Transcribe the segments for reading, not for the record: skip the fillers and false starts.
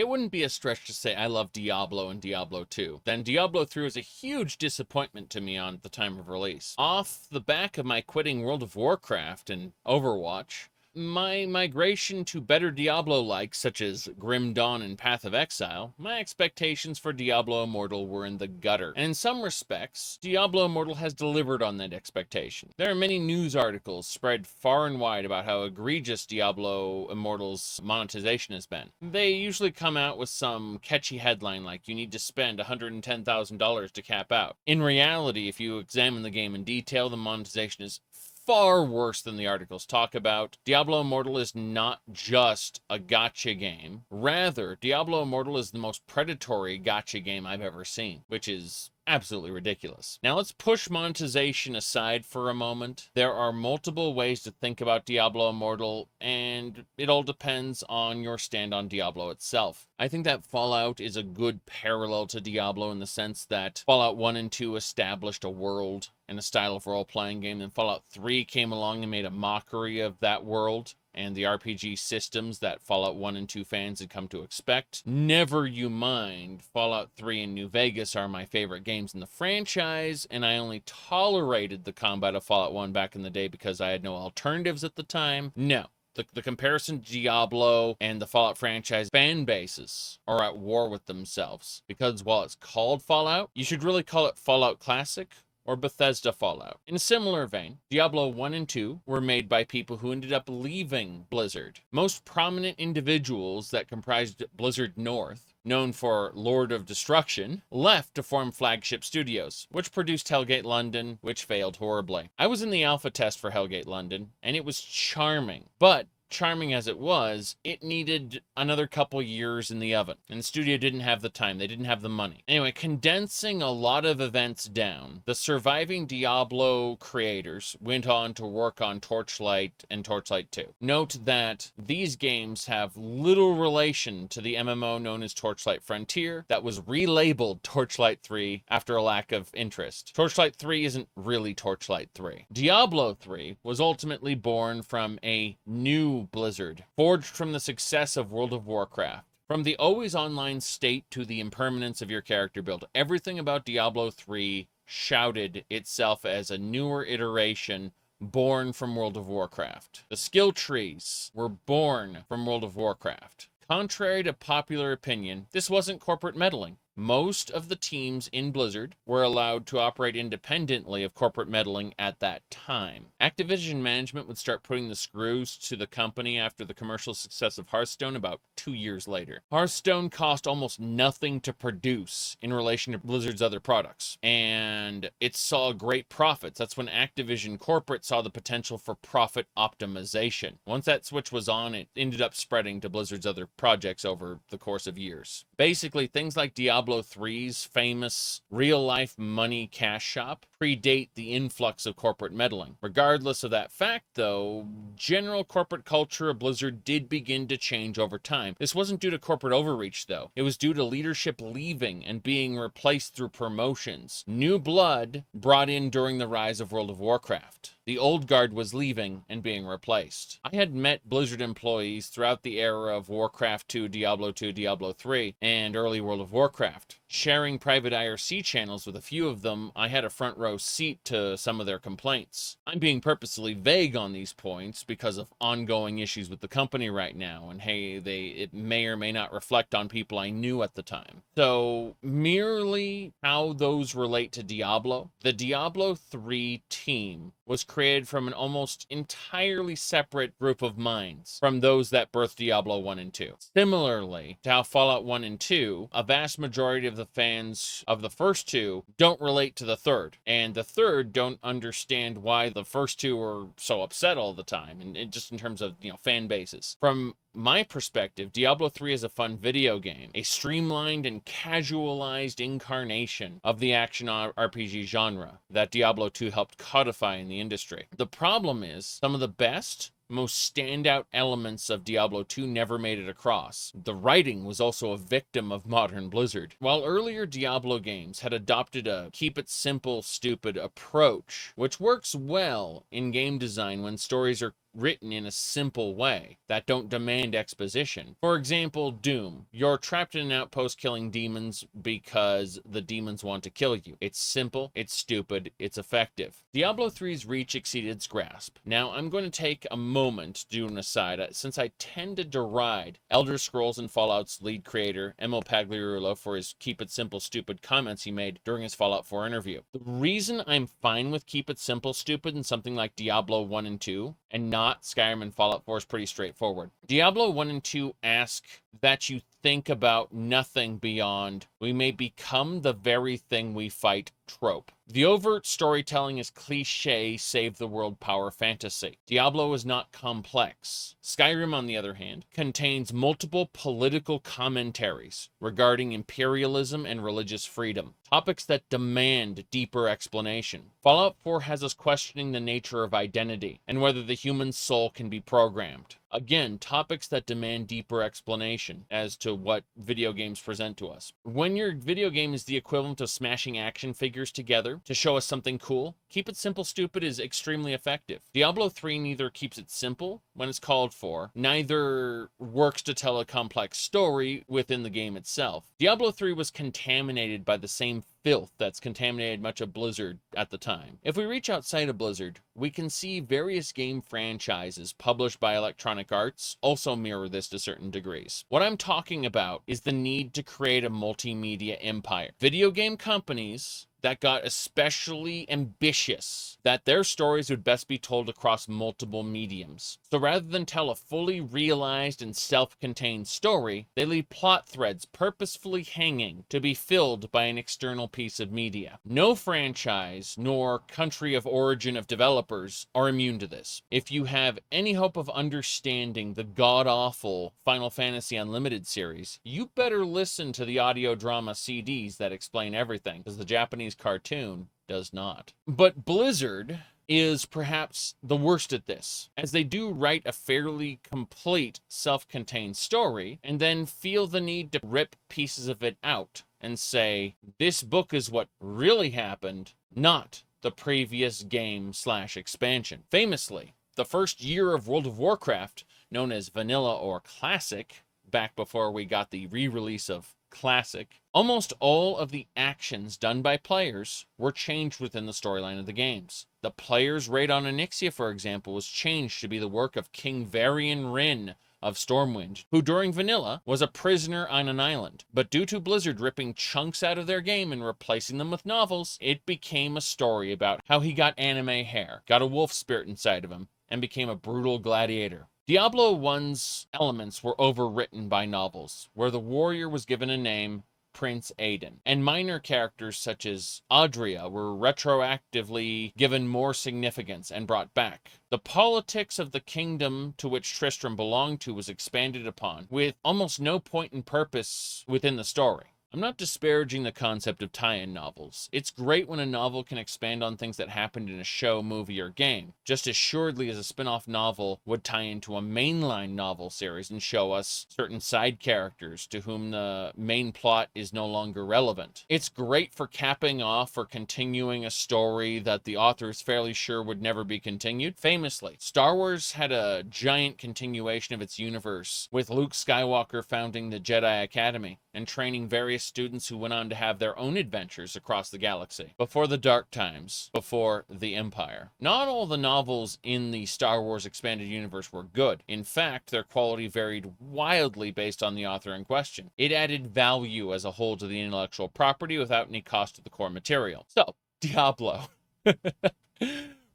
It wouldn't be a stretch to say I love Diablo and Diablo 2. Then Diablo 3 was a huge disappointment to me on the time of release. Off the back of my quitting World of Warcraft and Overwatch, my migration to better Diablo-likes such as Grim Dawn and Path of Exile, my expectations for Diablo Immortal were in the gutter. And in some respects, Diablo Immortal has delivered on that expectation. There are many news articles spread far and wide about how egregious Diablo Immortal's monetization has been. They usually come out with some catchy headline like, you need to spend $110,000 to cap out. In reality, if you examine the game in detail, the monetization is far worse than the articles talk about. Diablo Immortal is not just a gacha game. Rather, Diablo Immortal is the most predatory gacha game I've ever seen, which is absolutely ridiculous. Now let's push monetization aside for a moment. There are multiple ways to think about Diablo Immortal, and it all depends on your stand on Diablo itself. I think that Fallout is a good parallel to Diablo in the sense that Fallout 1 and 2 established a world and a style of role-playing game, and Fallout 3 came along and made a mockery of that world and the RPG systems that Fallout 1 and 2 fans had come to expect. Never you mind, Fallout 3 and New Vegas are my favorite games in the franchise, and I only tolerated the combat of Fallout 1 back in the day because I had no alternatives at the time. No. The comparison to Diablo and the Fallout franchise fan bases are at war with themselves, because while it's called Fallout, you should really call it Fallout Classic or Bethesda Fallout. In a similar vein, Diablo 1 and 2 were made by people who ended up leaving Blizzard. Most prominent individuals that comprised Blizzard North, known for Lord of Destruction, left to form Flagship Studios, which produced Hellgate London, which failed horribly. I was in the alpha test for Hellgate London, and it was charming, but charming as it was, it needed another couple years in the oven, and the studio didn't have the time, they didn't have the money. Anyway, condensing a lot of events down, the surviving Diablo creators went on to work on Torchlight and Torchlight 2. Note that these games have little relation to the MMO known as Torchlight Frontier that was relabeled Torchlight 3 after a lack of interest. Torchlight 3 isn't really Torchlight 3. Diablo 3 was ultimately born from a new Blizzard, forged from the success of World of Warcraft. From the always online state to the impermanence of your character build, everything about Diablo 3 shouted itself as a newer iteration born from World of Warcraft. The skill trees were born from World of Warcraft. Contrary to popular opinion, this wasn't corporate meddling. Most of the teams in Blizzard were allowed to operate independently of corporate meddling at that time. Activision management would start putting the screws to the company after the commercial success of Hearthstone about 2 years later. Hearthstone cost almost nothing to produce in relation to Blizzard's other products, and it saw great profits. That's when Activision corporate saw the potential for profit optimization. Once that switch was on, it ended up spreading to Blizzard's other projects over the course of years. Basically, things like Diablo 3's famous real-life money cash shop predate the influx of corporate meddling. Regardless of that fact, though, general corporate culture of Blizzard did begin to change over time. This wasn't due to corporate overreach, though. It was due to leadership leaving and being replaced through promotions. New blood brought in during the rise of World of Warcraft. The old guard was leaving and being replaced. I had met Blizzard employees throughout the era of Warcraft 2, Diablo 2, Diablo 3, and early World of Warcraft. Sharing private IRC channels with a few of them, I had a front row seat to some of their complaints. I'm being purposely vague on these points because of ongoing issues with the company right now, and hey, it may or may not reflect on people I knew at the time. So, merely how those relate to Diablo, the Diablo 3 team was created from an almost entirely separate group of minds from those that birthed Diablo 1 and 2. Similarly to how Fallout 1 and 2, a vast majority of the fans of the first two don't relate to the third, and the third don't understand why the first two are so upset all the time, and just in terms of, fan bases. From my perspective, Diablo 3 is a fun video game, a streamlined and casualized incarnation of the action RPG genre that Diablo 2 helped codify in the industry. The problem is, some of the best, most standout elements of Diablo 2 never made it across. The writing was also a victim of modern Blizzard. While earlier Diablo games had adopted a keep it simple, stupid approach, which works well in game design when stories are written in a simple way that don't demand exposition. For example, Doom. You're trapped in an outpost killing demons because the demons want to kill you. It's simple, it's stupid, it's effective. Diablo 3's reach exceeded its grasp. Now, I'm going to take a moment to do an aside, since I tend to deride Elder Scrolls and Fallout's lead creator, Emil Pagliarulo, for his keep it simple, stupid comments he made during his Fallout 4 interview. The reason I'm fine with keep it simple, stupid in something like Diablo 1 and 2, and not Skyrim and Fallout 4 is pretty straightforward. Diablo 1 and 2 ask that you think about nothing beyond we may become the very thing we fight trope. The overt storytelling is cliche, save the world power fantasy. Diablo is not complex. Skyrim, on the other hand, contains multiple political commentaries regarding imperialism and religious freedom, topics that demand deeper explanation. Fallout 4 has us questioning the nature of identity and whether the human soul can be programmed. Again, topics that demand deeper explanation as to what video games present to us. When your video game is the equivalent of smashing action figures together to show us something cool, keep it simple, stupid is extremely effective. Diablo 3 neither keeps it simple when it's called for, neither works to tell a complex story within the game itself. Diablo 3 was contaminated by the same filth that's contaminated much of Blizzard at the time. If we reach outside of Blizzard, we can see various game franchises published by Electronic Arts also mirror this to certain degrees. What I'm talking about is the need to create a multimedia empire. Video game companies that got especially ambitious that their stories would best be told across multiple mediums. So rather than tell a fully realized and self-contained story, they leave plot threads purposefully hanging to be filled by an external piece of media. No franchise nor country of origin of developers are immune to this. If you have any hope of understanding the god-awful Final Fantasy Unlimited series, you better listen to the audio drama CDs that explain everything, because the Japanese cartoon does not. But Blizzard is perhaps the worst at this, as they do write a fairly complete self-contained story and then feel the need to rip pieces of it out and say, this book is what really happened, not the previous game/expansion. Famously, the first year of World of Warcraft, known as Vanilla or Classic, back before we got the re-release of Classic, almost all of the actions done by players were changed within the storyline of the games. The player's raid on Onyxia, for example, was changed to be the work of King Varian Wrynn of Stormwind, who during Vanilla was a prisoner on an island. But due to Blizzard ripping chunks out of their game and replacing them with novels, it became a story about how he got anime hair, got a wolf spirit inside of him, and became a brutal gladiator. Diablo 1's elements were overwritten by novels, where the warrior was given a name, Prince Aiden, and minor characters such as Adria were retroactively given more significance and brought back. The politics of the kingdom to which Tristram belonged to was expanded upon, with almost no point and purpose within the story. I'm not disparaging the concept of tie-in novels. It's great when a novel can expand on things that happened in a show, movie, or game, just as assuredly as a spin-off novel would tie into a mainline novel series and show us certain side characters to whom the main plot is no longer relevant. It's great for capping off or continuing a story that the author is fairly sure would never be continued. Famously, Star Wars had a giant continuation of its universe, with Luke Skywalker founding the Jedi Academy and training various students who went on to have their own adventures across the galaxy. Before the Dark Times, before the Empire. Not all the novels in the Star Wars expanded universe were good. In fact, their quality varied wildly based on the author in question. It added value as a whole to the intellectual property without any cost to the core material. So, Diablo.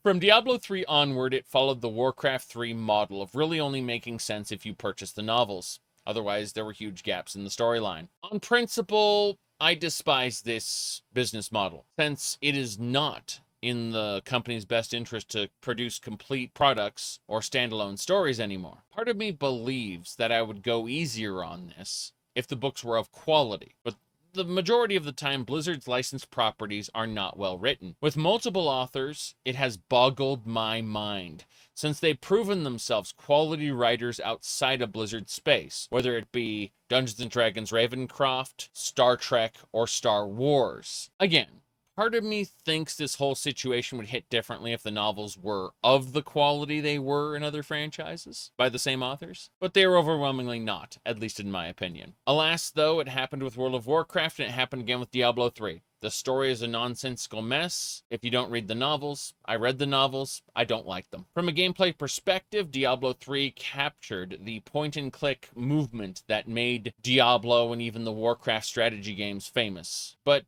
From Diablo 3 onward, it followed the Warcraft 3 model of really only making sense if you purchased the novels. Otherwise, there were huge gaps in the storyline. On principle, I despise this business model, since it is not in the company's best interest to produce complete products or standalone stories anymore. Part of me believes that I would go easier on this if the books were of quality, but the majority of the time, Blizzard's licensed properties are not well written. With multiple authors, it has boggled my mind, since they've proven themselves quality writers outside of Blizzard space, whether it be Dungeons & Dragons Ravencroft, Star Trek, or Star Wars. Again, Part of me thinks this whole situation would hit differently if the novels were of the quality they were in other franchises by the same authors, but they are overwhelmingly not, at least in my opinion. Alas, though, it happened with World of Warcraft and it happened again with Diablo 3. The story is a nonsensical mess. If you don't read the novels, I read the novels, I don't like them. From a gameplay perspective, Diablo 3 captured the point-and-click movement that made Diablo and even the Warcraft strategy games famous. But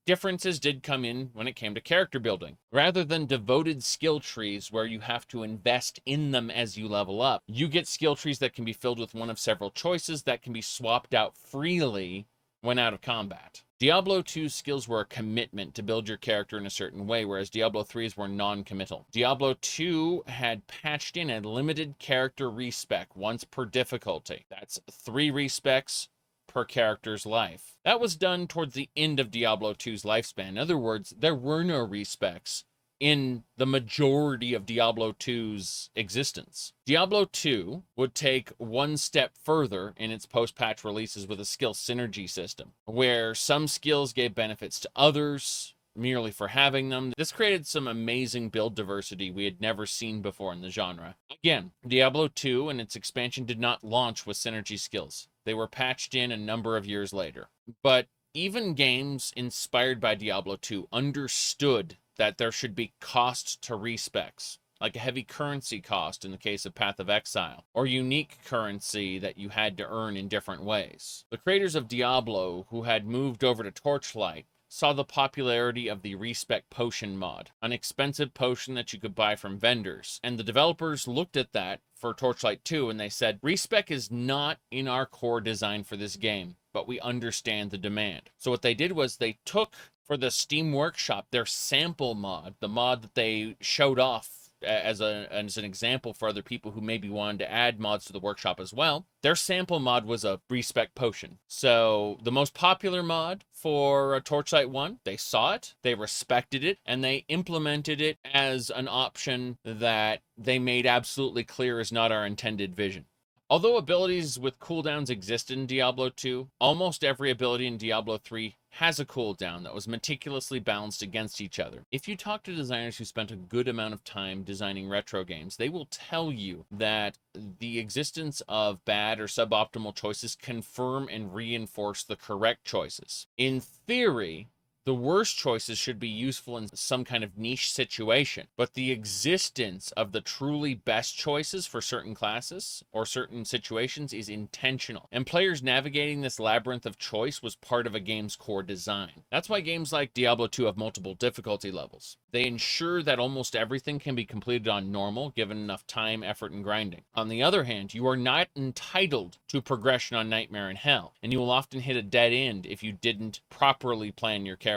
differences did come in when it came to character building. Rather than devoted skill trees where you have to invest in them as you level up, you get skill trees that can be filled with one of several choices that can be swapped out freely when out of combat. Diablo 2's skills were a commitment to build your character in a certain way, whereas Diablo 3's were non-committal. Diablo 2 had patched in a limited character respec once per difficulty. That's 3 respecs per character's life. That was done towards the end of Diablo 2's lifespan. In other words, there were no respecs in the majority of Diablo 2's existence. Diablo 2 would take one step further in its post-patch releases with a skill synergy system, where some skills gave benefits to others merely for having them. This created some amazing build diversity we had never seen before in the genre. Again, Diablo 2 and its expansion did not launch with synergy skills. They were patched in a number of years later. But even games inspired by Diablo 2 understood that there should be cost to respecs, like a heavy currency cost in the case of Path of Exile, or unique currency that you had to earn in different ways. The creators of Diablo, who had moved over to Torchlight, saw the popularity of the Respec Potion mod, an expensive potion that you could buy from vendors. And the developers looked at that for Torchlight 2 and they said, Respec is not in our core design for this game, but we understand the demand. So what they did was they took, for the Steam Workshop, their sample mod, the mod that they showed off as an example for other people who maybe wanted to add mods to the workshop as well. Their sample mod was a Respec Potion. So the most popular mod for Torchlight 1, they saw it, they respected it, and they implemented it as an option that they made absolutely clear is not our intended vision. Although abilities with cooldowns exist in Diablo 2, almost every ability in Diablo 3 has a cooldown that was meticulously balanced against each other. If you talk to designers who spent a good amount of time designing retro games, they will tell you that the existence of bad or suboptimal choices confirm and reinforce the correct choices. In theory, the worst choices should be useful in some kind of niche situation, but the existence of the truly best choices for certain classes or certain situations is intentional, and players navigating this labyrinth of choice was part of a game's core design. That's why games like Diablo 2 have multiple difficulty levels. They ensure that almost everything can be completed on normal, given enough time, effort, and grinding. On the other hand, you are not entitled to progression on Nightmare and Hell, and you will often hit a dead end if you didn't properly plan your character.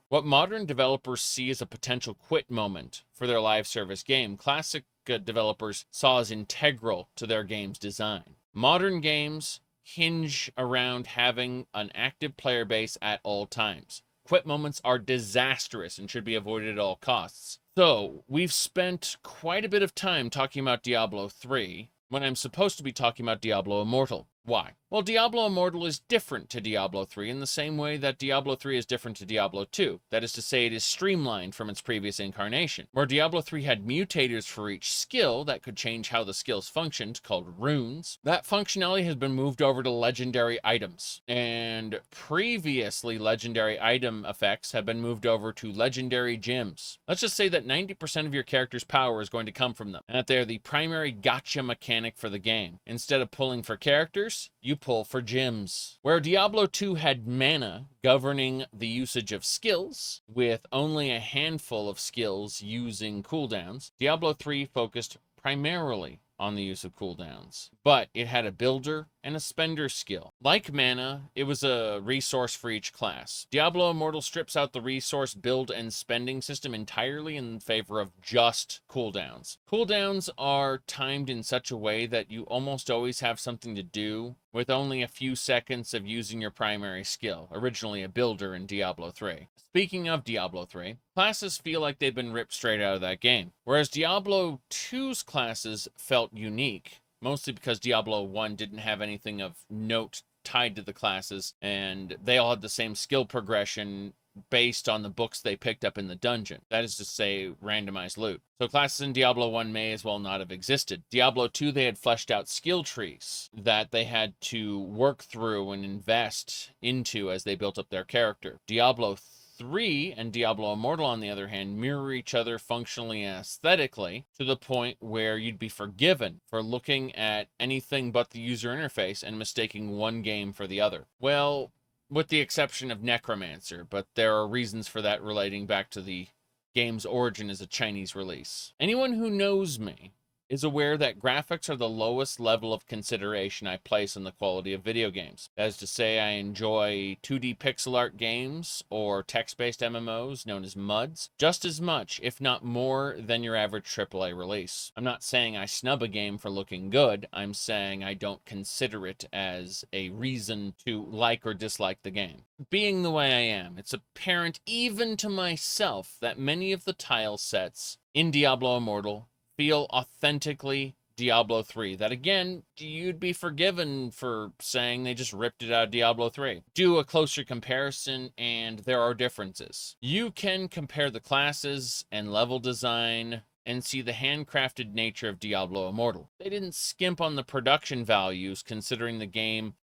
What modern developers see as a potential quit moment for their live service game, classic developers saw as integral to their game's design. Modern games hinge around having an active player base at all times. Quit moments are disastrous and should be avoided at all costs. So, we've spent quite a bit of time talking about Diablo 3 when I'm supposed to be talking about Diablo Immortal. Why? Well, Diablo Immortal is different to Diablo 3 in the same way that Diablo 3 is different to Diablo 2. That is to say, it is streamlined from its previous incarnation. Where Diablo 3 had mutators for each skill that could change how the skills functioned, called runes, that functionality has been moved over to legendary items. And previously, legendary item effects have been moved over to legendary gems. Let's just say that 90% of your character's power is going to come from them, and that they're the primary gotcha mechanic for the game. Instead of pulling for characters, you pull for gems. Where Diablo 2 had mana governing the usage of skills, with only a handful of skills using cooldowns, Diablo 3 focused primarily on the use of cooldowns. But it had a builder and a spender skill. Like mana, it was a resource for each class. Diablo Immortal strips out the resource build and spending system entirely in favor of just cooldowns. Cooldowns are timed in such a way that you almost always have something to do with only a few seconds of using your primary skill, originally a builder in Diablo 3. Speaking of Diablo 3, classes feel like they've been ripped straight out of that game. Whereas Diablo 2's classes felt unique, mostly because Diablo 1 didn't have anything of note tied to the classes, and they all had the same skill progression based on the books they picked up in the dungeon. That is to say, randomized loot. So classes in Diablo 1 may as well not have existed. Diablo 2, they had fleshed out skill trees that they had to work through and invest into as they built up their character. Diablo 3 and Diablo Immortal, on the other hand, mirror each other functionally and aesthetically to the point where you'd be forgiven for looking at anything but the user interface and mistaking one game for the other. Well, with the exception of Necromancer, but there are reasons for that relating back to the game's origin as a Chinese release. Anyone who knows me is aware that graphics are the lowest level of consideration I place on the quality of video games. That is to say, I enjoy 2D pixel art games or text-based MMOs known as MUDs just as much, if not more, than your average AAA release. I'm not saying I snub a game for looking good, I'm saying I don't consider it as a reason to like or dislike the game. Being the way I am, it's apparent even to myself that many of the tile sets in Diablo Immortal feel authentically Diablo 3. That again, you'd be forgiven for saying they just ripped it out of Diablo 3. Do a closer comparison and there are differences. You can compare the classes and level design and see the handcrafted nature of Diablo Immortal. They didn't skimp on the production values considering the game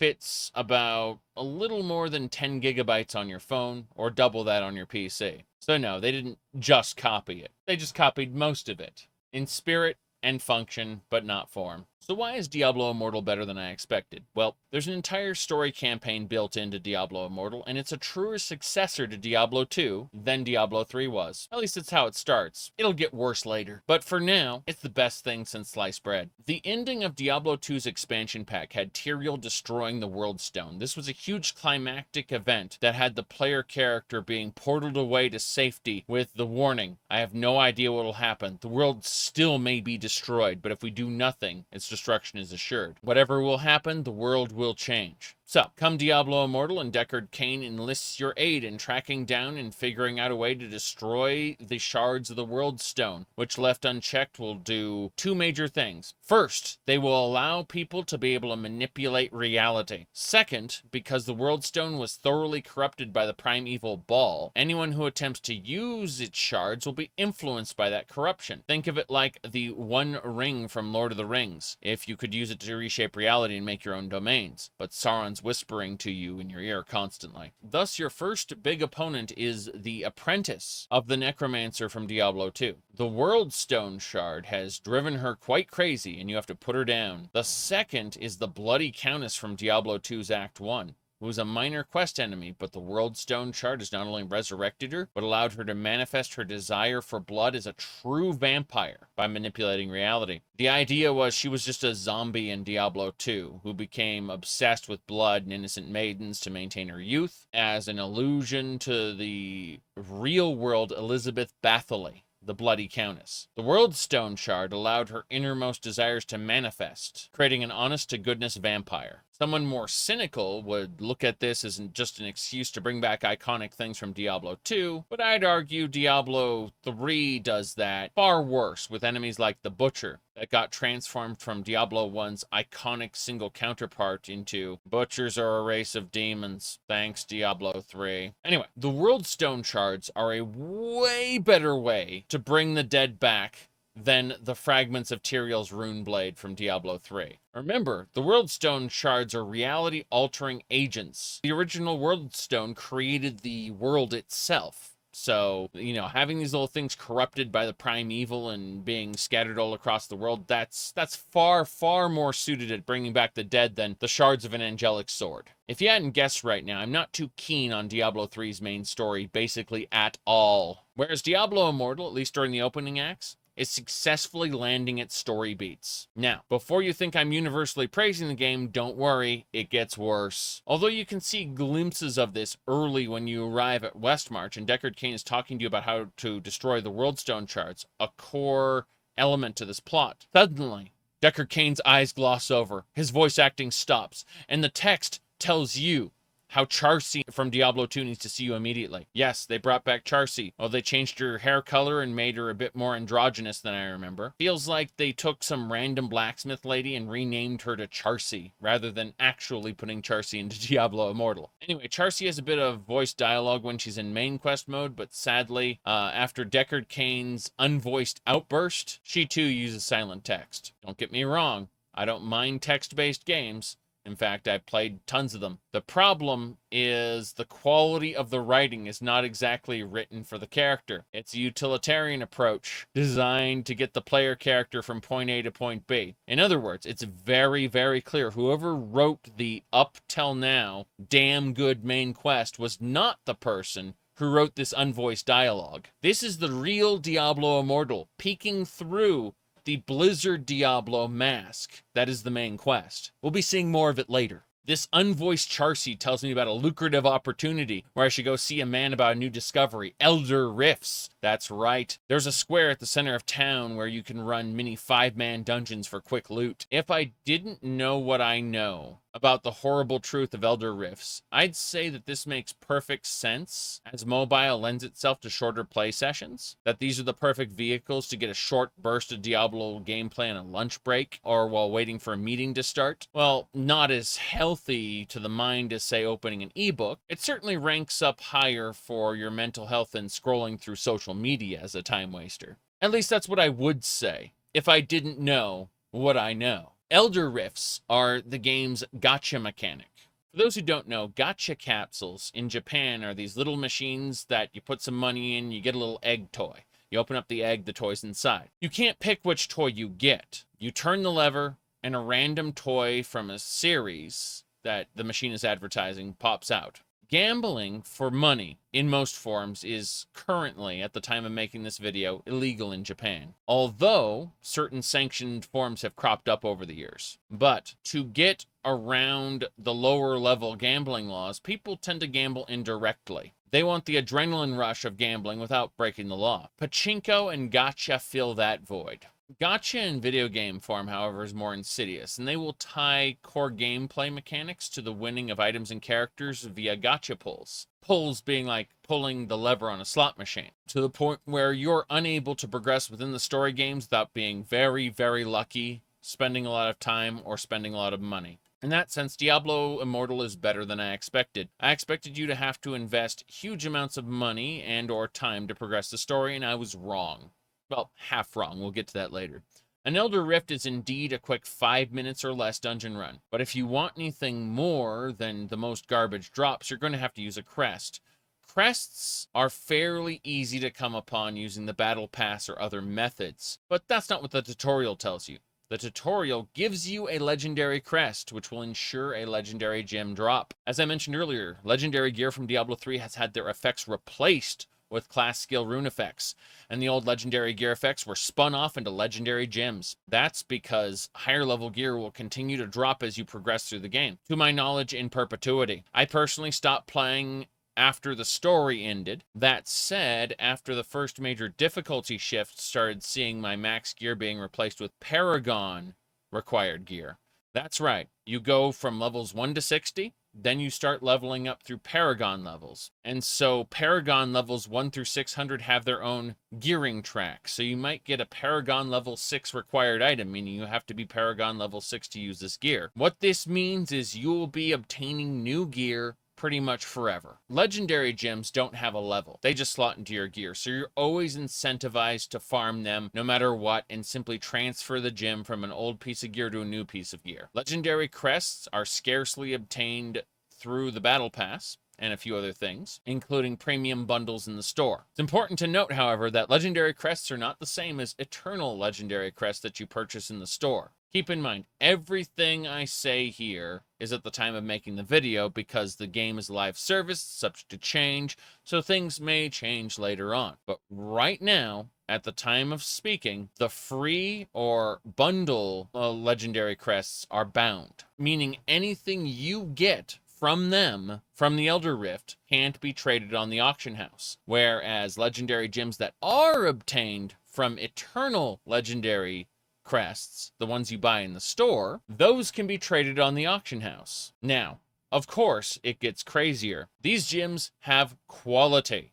fits about a little more than 10 gigabytes on your phone or double that on your PC. So no, they didn't just copy it. They just copied most of it in spirit and function, but not form. So why is Diablo Immortal better than I expected? Well, there's an entire story campaign built into Diablo Immortal, and it's a truer successor to Diablo 2 than Diablo 3 was. At least it's how it starts. It'll get worse later. But for now, it's the best thing since sliced bread. The ending of Diablo 2's expansion pack had Tyrael destroying the World Stone. This was a huge climactic event that had the player character being portaled away to safety with the warning, I have no idea what will happen. The world still may be destroyed, but if we do nothing, its destruction is assured. Whatever will happen, the world will change. So, come Diablo Immortal, and Deckard Cain enlists your aid in tracking down and figuring out a way to destroy the shards of the World Stone, which left unchecked will do two major things. First, they will allow people to be able to manipulate reality. Second, because the World Stone was thoroughly corrupted by the primeval Baal, anyone who attempts to use its shards will be influenced by that corruption. Think of it like the One Ring from Lord of the Rings, if you could use it to reshape reality and make your own domains, but Sauron's whispering to you in your ear constantly. Thus, your first big opponent is the apprentice of the Necromancer from Diablo 2. The World Stone shard has driven her quite crazy, and you have to put her down. The second is the Bloody Countess from Diablo 2's Act 1. Who was a minor quest enemy, but the World Stone shard has not only resurrected her, but allowed her to manifest her desire for blood as a true vampire by manipulating reality. The idea was she was just a zombie in Diablo 2, who became obsessed with blood and innocent maidens to maintain her youth, as an allusion to the real-world Elizabeth Bathory, the Bloody Countess. The World Stone shard allowed her innermost desires to manifest, creating an honest-to-goodness vampire. Someone more cynical would look at this as just an excuse to bring back iconic things from Diablo 2, but I'd argue Diablo 3 does that far worse with enemies like the Butcher, that got transformed from Diablo 1's iconic single counterpart into butchers are a race of demons. Thanks, Diablo 3. Anyway, the World Stone shards are a way better way to bring the dead back than the fragments of Tyrael's rune blade from Diablo 3. Remember, the World Stone shards are reality-altering agents. The original World Stone created the world itself. So, having these little things corrupted by the primeval and being scattered all across the world, that's far, far more suited at bringing back the dead than the shards of an angelic sword. If you hadn't guessed right now, I'm not too keen on Diablo 3's main story basically at all. Whereas Diablo Immortal, at least during the opening acts, is successfully landing its story beats. Now, before you think I'm universally praising the game, don't worry, it gets worse. Although you can see glimpses of this early when you arrive at Westmarch and Deckard Cain is talking to you about how to destroy the World Stone shards, a core element to this plot. Suddenly, Deckard Cain's eyes gloss over, his voice acting stops, and the text tells you How Charcy from Diablo 2 needs to see you immediately. Yes, they brought back Charcy. Oh, they changed her hair color and made her a bit more androgynous than I remember. Feels like they took some random blacksmith lady and renamed her to Charcy, rather than actually putting Charcy into Diablo Immortal. Anyway, Charcy has a bit of voice dialogue when she's in main quest mode, but sadly, after Deckard Cain's unvoiced outburst, she too uses silent text. Don't get me wrong, I don't mind text-based games. In fact, I've played tons of them. The problem is the quality of the writing is not exactly written for the character. It's a utilitarian approach designed to get the player character from point A to point B. In other words, it's very, very clear whoever wrote the up till now damn good main quest was not the person who wrote this unvoiced dialogue. This is the real Diablo Immortal peeking through the Blizzard Diablo mask. That is the main quest. We'll be seeing more of it later. This unvoiced Charcy tells me about a lucrative opportunity where I should go see a man about a new discovery, Elder Rifts. That's right. There's a square at the center of town where you can run mini 5-man dungeons for quick loot. If I didn't know what I know about the horrible truth of Elder Rifts, I'd say that this makes perfect sense as mobile lends itself to shorter play sessions, that these are the perfect vehicles to get a short burst of Diablo gameplay on a lunch break or while waiting for a meeting to start. Well, not as healthy to the mind as, say, opening an ebook. It certainly ranks up higher for your mental health than scrolling through social media as a time waster. At least that's what I would say if I didn't know what I know. Elder Rifts are the game's gacha mechanic. For those who don't know, gacha capsules in Japan are these little machines that you put some money in, you get a little egg toy. You open up the egg, the toy's inside. You can't pick which toy you get. You turn the lever, and a random toy from a series that the machine is advertising pops out. Gambling for money in most forms is currently, at the time of making this video, illegal in Japan, although certain sanctioned forms have cropped up over the years. But to get around the lower level gambling laws, people tend to gamble indirectly. They want the adrenaline rush of gambling without breaking the law. Pachinko and gacha fill that void. Gacha in video game form, however, is more insidious, and they will tie core gameplay mechanics to the winning of items and characters via gacha pulls. Pulls being like pulling the lever on a slot machine, to the point where you're unable to progress within the story games without being very, very lucky, spending a lot of time, or spending a lot of money. In that sense, Diablo Immortal is better than I expected. I expected you to have to invest huge amounts of money and or time to progress the story, and I was wrong. Well, half wrong. We'll get to that later. An Elder Rift is indeed a quick 5 minutes or less dungeon run. But if you want anything more than the most garbage drops, you're going to have to use a crest. Crests are fairly easy to come upon using the battle pass or other methods. But that's not what the tutorial tells you. The tutorial gives you a legendary crest, which will ensure a legendary gem drop. As I mentioned earlier, legendary gear from Diablo 3 has had their effects replaced with class skill rune effects, and the old legendary gear effects were spun off into legendary gems. That's because higher level gear will continue to drop as you progress through the game, to my knowledge, in perpetuity. I personally stopped playing after the story ended. That said, after the first major difficulty shift, started seeing my max gear being replaced with Paragon required gear. That's right, you go from levels 1 to 60, then you start leveling up through Paragon levels. And so Paragon levels 1 through 600 have their own gearing track. So you might get a Paragon level 6 required item, meaning you have to be Paragon level 6 to use this gear. What this means is you will be obtaining new gear pretty much forever. Legendary gems don't have a level. They just slot into your gear, so you're always incentivized to farm them no matter what and simply transfer the gem from an old piece of gear to a new piece of gear. Legendary crests are scarcely obtained through the battle pass and a few other things, including premium bundles in the store. It's important to note, however, that legendary crests are not the same as eternal legendary crests that you purchase in the store. Keep in mind, everything I say here is at the time of making the video because the game is a live service, subject to change, so things may change later on. But right now, at the time of speaking, the free or bundle legendary crests are bound, meaning anything you get from them, from the Elder Rift, can't be traded on the auction house. Whereas legendary gems that are obtained from eternal legendary crests, the ones you buy in the store, those can be traded on the auction house. Now, Of course, it gets crazier. These gyms have quality.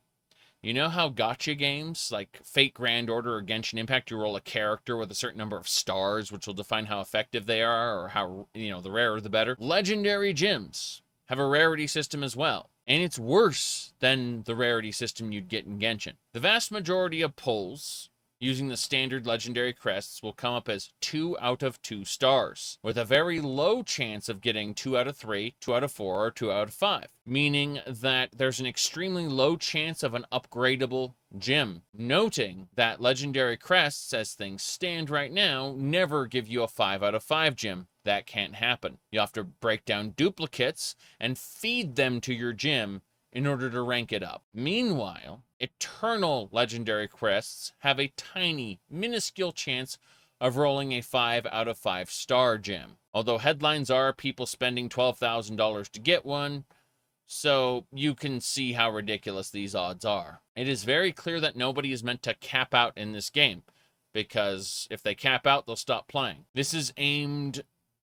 You know how gacha games like Fate Grand Order or Genshin Impact, you roll a character with a certain number of stars, which will define how effective they are, or how, the rarer the better? Legendary gyms have a rarity system as well, and it's worse than the rarity system you'd get in Genshin. The vast majority of pulls using the standard legendary crests will come up as 2 out of 2 stars, with a very low chance of getting 2 out of 3, 2 out of 4, or 2 out of 5, meaning that there's an extremely low chance of an upgradable gem. Noting that legendary crests, as things stand right now, never give you a 5 out of 5 gem. That can't happen. You have to break down duplicates and feed them to your gym in order to rank it up. Meanwhile, eternal legendary crests have a tiny, minuscule chance of rolling a 5 out of 5 star gem. Although headlines are people spending $12,000 to get one, so you can see how ridiculous these odds are. It is very clear that nobody is meant to cap out in this game, because if they cap out, they'll stop playing. This is aimed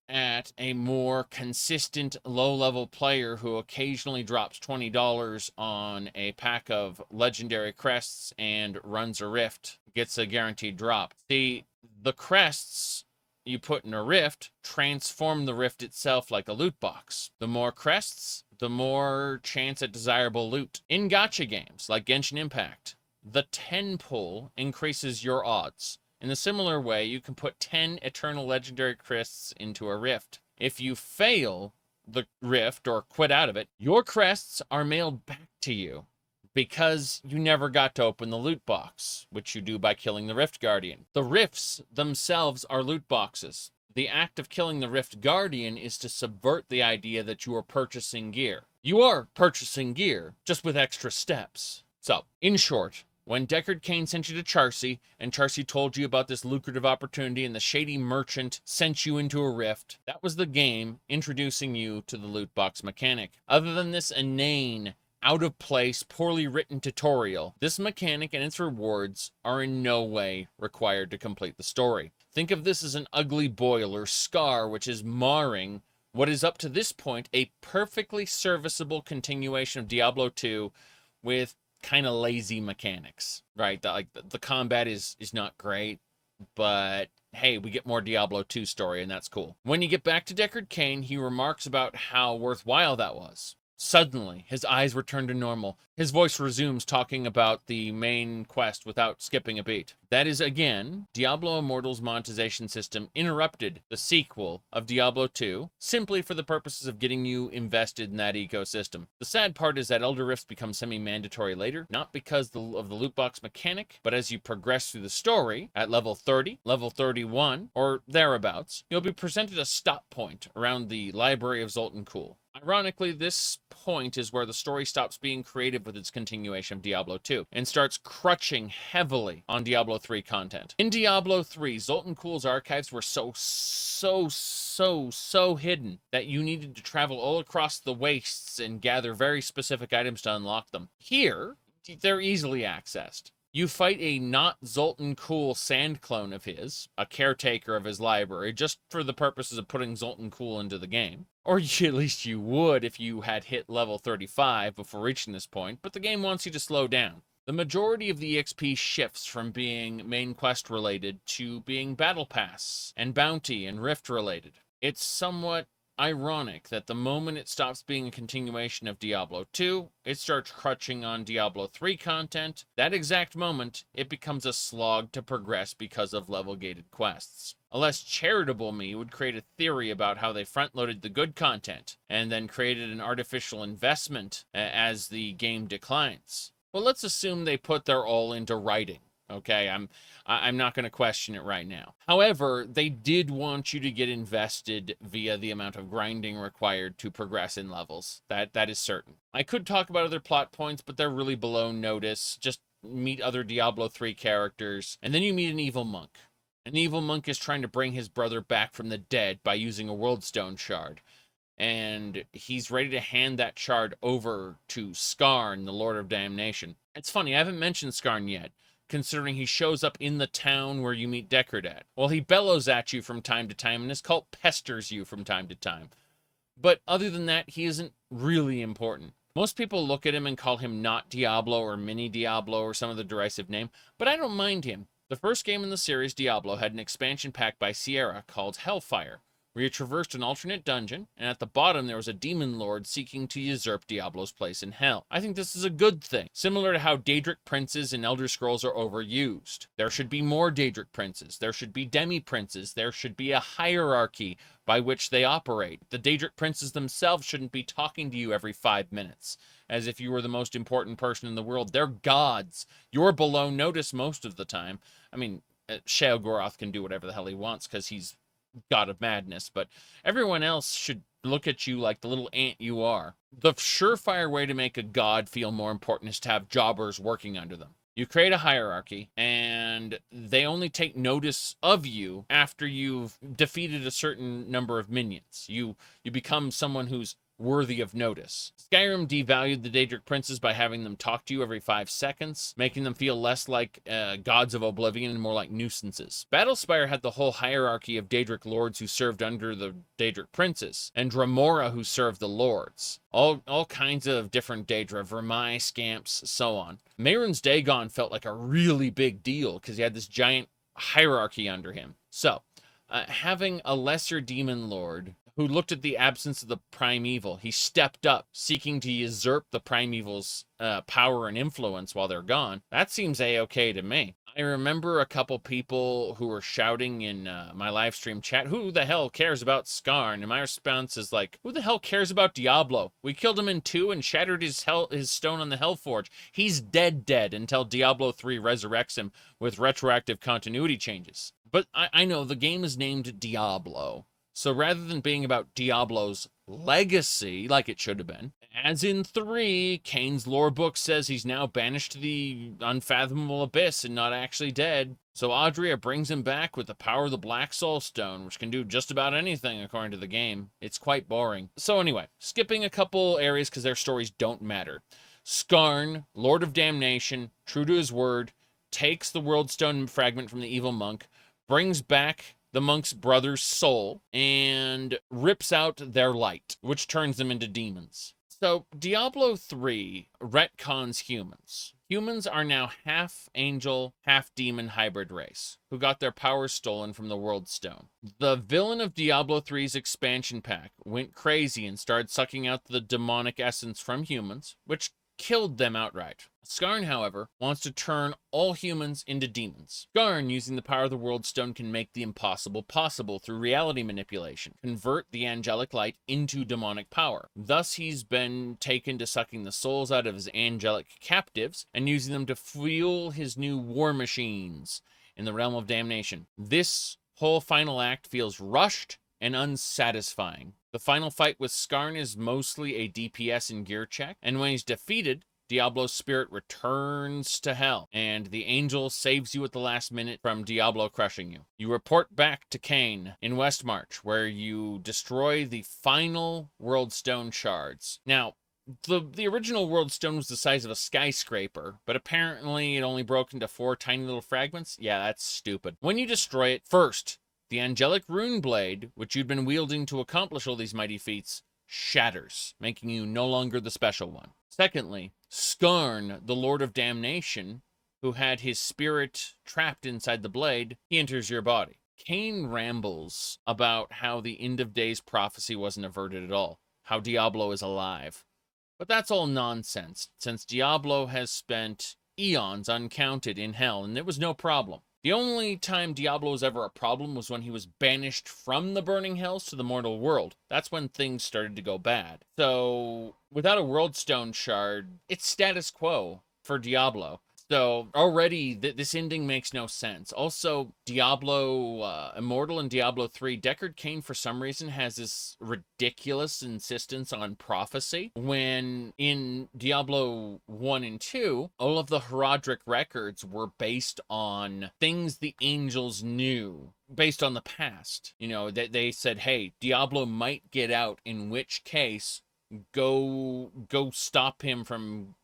at a more consistent low-level player who occasionally drops $20 on a pack of legendary crests and runs a rift, gets a guaranteed drop. See, the crests you put in a rift transform the rift itself like a loot box. The more crests, the more chance at desirable loot. In gacha games like Genshin Impact, the 10 pull increases your odds. In a similar way, you can put 10 eternal legendary crests into a rift. If you fail the rift or quit out of it, your crests are mailed back to you because you never got to open the loot box, which you do by killing the Rift Guardian. The rifts themselves are loot boxes. The act of killing the Rift Guardian is to subvert the idea that you are purchasing gear. You are purchasing gear, just with extra steps. So, in short, when Deckard Cain sent you to Charcy, and Charcy told you about this lucrative opportunity, and the shady merchant sent you into a rift, that was the game introducing you to the loot box mechanic. Other than this inane, out-of-place, poorly written tutorial, this mechanic and its rewards are in no way required to complete the story. Think of this as an ugly boil or scar which is marring what is up to this point a perfectly serviceable continuation of Diablo 2 with kind of lazy mechanics, right? The combat is not great, but hey, we get more Diablo 2 story, and that's cool. When you get back to Deckard Cain, he remarks about how worthwhile that was. Suddenly, his eyes return to normal. His voice resumes talking about the main quest without skipping a beat. That is, again, Diablo Immortal's monetization system interrupted the sequel of Diablo 2 simply for the purposes of getting you invested in that ecosystem. The sad part is that Elder Rifts become semi-mandatory later, not because of the loot box mechanic, but as you progress through the story, at level 30, level 31, or thereabouts, you'll be presented a stop point around the Library of Zoltan Kulle. Ironically, this point is where the story stops being creative with its continuation of Diablo 2 and starts crutching heavily on Diablo 3 content. In Diablo 3, Zoltan Kulle's archives were so hidden that you needed to travel all across the wastes and gather very specific items to unlock them. Here, they're easily accessed. You fight a not Zoltan Kulle sand clone of his, a caretaker of his library, just for the purposes of putting Zoltan Kulle into the game. Or at least you would if you had hit level 35 before reaching this point, but the game wants you to slow down. The majority of the EXP shifts from being main quest related to being battle pass and bounty and rift related. It's somewhat ironic that the moment it stops being a continuation of Diablo 2, it starts crutching on Diablo 3 content. That exact moment, it becomes a slog to progress because of level-gated quests. A less charitable me would create a theory about how they front-loaded the good content and then created an artificial investment as the game declines. Well, let's assume they put their all into writing. Okay, I'm not going to question it right now. However, they did want you to get invested via the amount of grinding required to progress in levels. That is certain. I could talk about other plot points, but they're really below notice. Just meet other Diablo 3 characters, and then you meet an evil monk. An evil monk is trying to bring his brother back from the dead by using a Worldstone shard. And he's ready to hand that shard over to Skarn, the Lord of Damnation. It's funny, I haven't mentioned Skarn yet, considering he shows up in the town where you meet Deckard at. Well, he bellows at you from time to time, and his cult pesters you from time to time. But other than that, he isn't really important. Most people look at him and call him not Diablo or mini Diablo or some other derisive name, but I don't mind him. The first game in the series, Diablo, had an expansion pack by Sierra called Hellfire, where you traversed an alternate dungeon, and at the bottom there was a demon lord seeking to usurp Diablo's place in hell. I think this is a good thing, similar to how Daedric princes in Elder Scrolls are overused. There should be more Daedric princes, there should be demi-princes, there should be a hierarchy by which they operate. The Daedric princes themselves shouldn't be talking to you every 5 minutes, as if you were the most important person in the world. They're gods. You're below notice most of the time. I mean, Sheogorath can do whatever the hell he wants because he's god of madness, but everyone else should look at you like the little ant you are. The surefire way to make a god feel more important is to have jobbers working under them. You create a hierarchy, and they only take notice of you after you've defeated a certain number of minions. You become someone who's worthy of notice. Skyrim devalued the Daedric princes by having them talk to you every 5 seconds, making them feel less like gods of oblivion and more like nuisances. Battlespire had the whole hierarchy of Daedric lords who served under the Daedric princes, and Dremora who served the lords. All kinds of different Daedra, Vermai, Scamps, so on. Mehrunes Dagon felt like a really big deal because he had this giant hierarchy under him. So, having a lesser demon lord who looked at the absence of the primeval, he stepped up, seeking to usurp the primeval's power and influence while they're gone. That seems a-okay to me. I remember a couple people who were shouting in my live stream chat, who the hell cares about Skarn? And my response is like, who the hell cares about Diablo? We killed him in 2 and shattered his stone on the Hellforge. He's dead until Diablo 3 resurrects him with retroactive continuity changes. But I know the game is named Diablo. So rather than being about Diablo's legacy, like it should have been, as in 3, Kane's lore book says he's now banished to the unfathomable abyss and not actually dead. So Adria brings him back with the power of the Black Soul Stone, which can do just about anything according to the game. It's quite boring. So anyway, skipping a couple areas because their stories don't matter. Skarn, Lord of Damnation, true to his word, takes the World Stone fragment from the evil monk, brings back the monk's brother's soul, and rips out their light, which turns them into demons. So, Diablo 3 retcons humans. Humans are now half angel, half demon hybrid race, who got their powers stolen from the World Stone. The villain of Diablo 3's expansion pack went crazy and started sucking out the demonic essence from humans, which killed them outright. Skarn, however, wants to turn all humans into demons. Skarn, using the power of the World Stone, can make the impossible possible through reality manipulation, convert the angelic light into demonic power. Thus, he's been taken to sucking the souls out of his angelic captives and using them to fuel his new war machines in the realm of damnation. This whole final act feels rushed and unsatisfying. The final fight with Skarn is mostly a DPS and gear check, and when he's defeated, Diablo's spirit returns to hell, and the angel saves you at the last minute from Diablo crushing you. You report back to Kane in Westmarch, where you destroy the final World Stone shards. Now, the original World Stone was the size of a skyscraper, but apparently it only broke into 4 tiny little fragments. Yeah, that's stupid. When you destroy it, first, the angelic rune blade, which you'd been wielding to accomplish all these mighty feats, shatters, making you no longer the special one. Secondly, Skarn, the Lord of Damnation, who had his spirit trapped inside the blade, he enters your body. Kane rambles about how the end of days prophecy wasn't averted at all, how Diablo is alive. But that's all nonsense, since Diablo has spent eons uncounted in hell, and it was no problem. The only time Diablo was ever a problem was when he was banished from the burning hells to the mortal world. That's when things started to go bad. So, without a World Stone shard, it's status quo for Diablo. So, already, this ending makes no sense. Also, Diablo Immortal and Diablo 3, Deckard Cain, for some reason, has this ridiculous insistence on prophecy, when in Diablo 1 and 2, all of the Herodric records were based on things the angels knew, based on the past. You know, they said, hey, Diablo might get out, in which case, go stop him from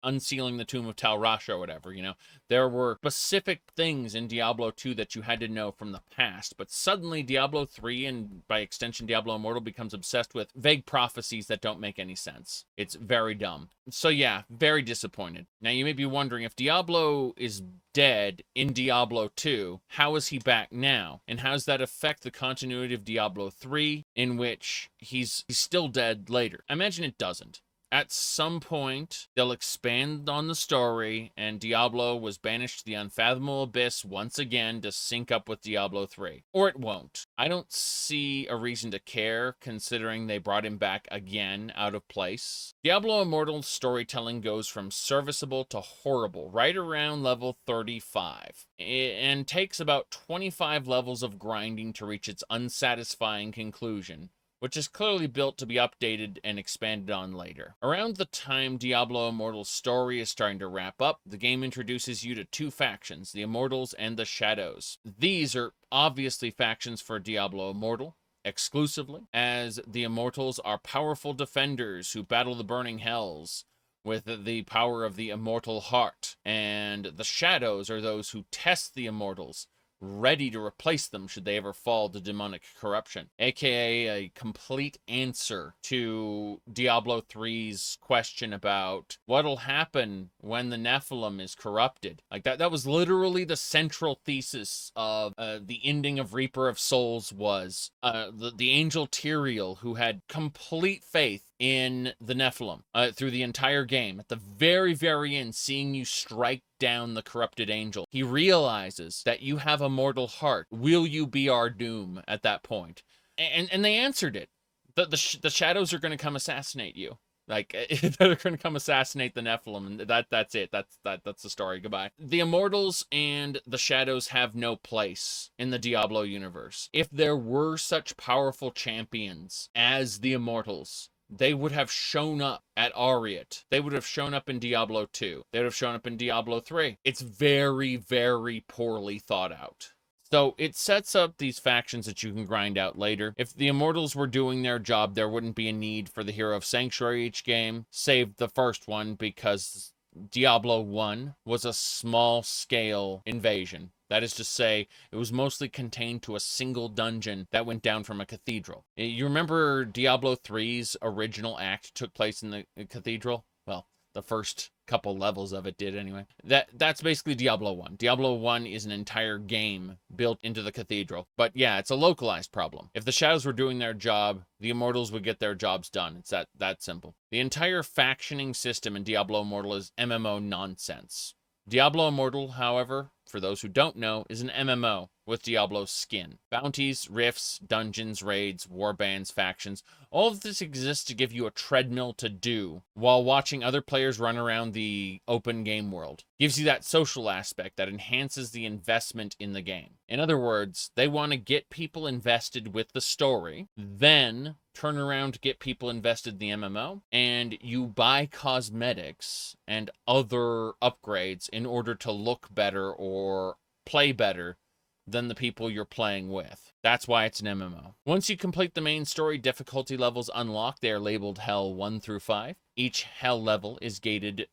unsealing the tomb of Tal Rasha or whatever, you know. There were specific things in Diablo 2 that you had to know from the past, but suddenly Diablo 3, and by extension Diablo Immortal, becomes obsessed with vague prophecies that don't make any sense. It's very dumb. So yeah, very disappointed. Now you may be wondering, if Diablo is dead in Diablo 2, how is he back now? And how does that affect the continuity of Diablo 3, in which he's still dead later? I imagine it doesn't. At some point, they'll expand on the story, and Diablo was banished to the unfathomable abyss once again to sync up with Diablo 3. Or it won't. I don't see a reason to care, considering they brought him back again out of place. Diablo Immortal's storytelling goes from serviceable to horrible, right around level 35, and takes about 25 levels of grinding to reach its unsatisfying conclusion, which is clearly built to be updated and expanded on later. Around the time Diablo Immortal's story is starting to wrap up, the game introduces you to two factions, the Immortals and the Shadows. These are obviously factions for Diablo Immortal exclusively, as the Immortals are powerful defenders who battle the burning hells with the power of the immortal heart, and the Shadows are those who test the Immortals, ready to replace them should they ever fall to demonic corruption, aka a complete answer to Diablo 3's question about what'll happen when the Nephilim is corrupted. Like that was literally the central thesis of the ending of Reaper of Souls, was the angel Tyrael, who had complete faith in the Nephilim through the entire game. At the very, very end, seeing you strike down the corrupted angel, he realizes that you have a mortal heart. Will you be our doom at that point? And they answered it. The Shadows are going to come assassinate you. Like, they're going to come assassinate the Nephilim, and that's it. That's the story. Goodbye. The Immortals and the Shadows have no place in the Diablo universe. If there were such powerful champions as the Immortals, they would have shown up at Ariat. They would have shown up in Diablo 2. They would have shown up in Diablo 3. It's very, very poorly thought out. So it sets up these factions that you can grind out later. If the Immortals were doing their job, there wouldn't be a need for the Hero of Sanctuary each game, save the first one, because Diablo 1 was a small-scale invasion. That is to say, it was mostly contained to a single dungeon that went down from a cathedral. You remember Diablo 3's original act took place in the cathedral? Well, the first couple levels of it did anyway. That's basically Diablo 1. Diablo 1 is an entire game built into the cathedral. But yeah, it's a localized problem. If the Shadows were doing their job, the Immortals would get their jobs done. It's that simple. The entire factioning system in Diablo Immortal is MMO nonsense. Diablo Immortal, however, for those who don't know, is an MMO with Diablo's skin. Bounties, rifts, dungeons, raids, warbands, factions, all of this exists to give you a treadmill to do while watching other players run around the open game world. Gives you that social aspect that enhances the investment in the game. In other words, they want to get people invested with the story, then turn around to get people invested in the MMO, and you buy cosmetics and other upgrades in order to look better or play better than the people you're playing with. That's why it's an MMO. Once you complete the main story, difficulty levels unlock. They are labeled Hell 1 through 5. Each Hell level is gated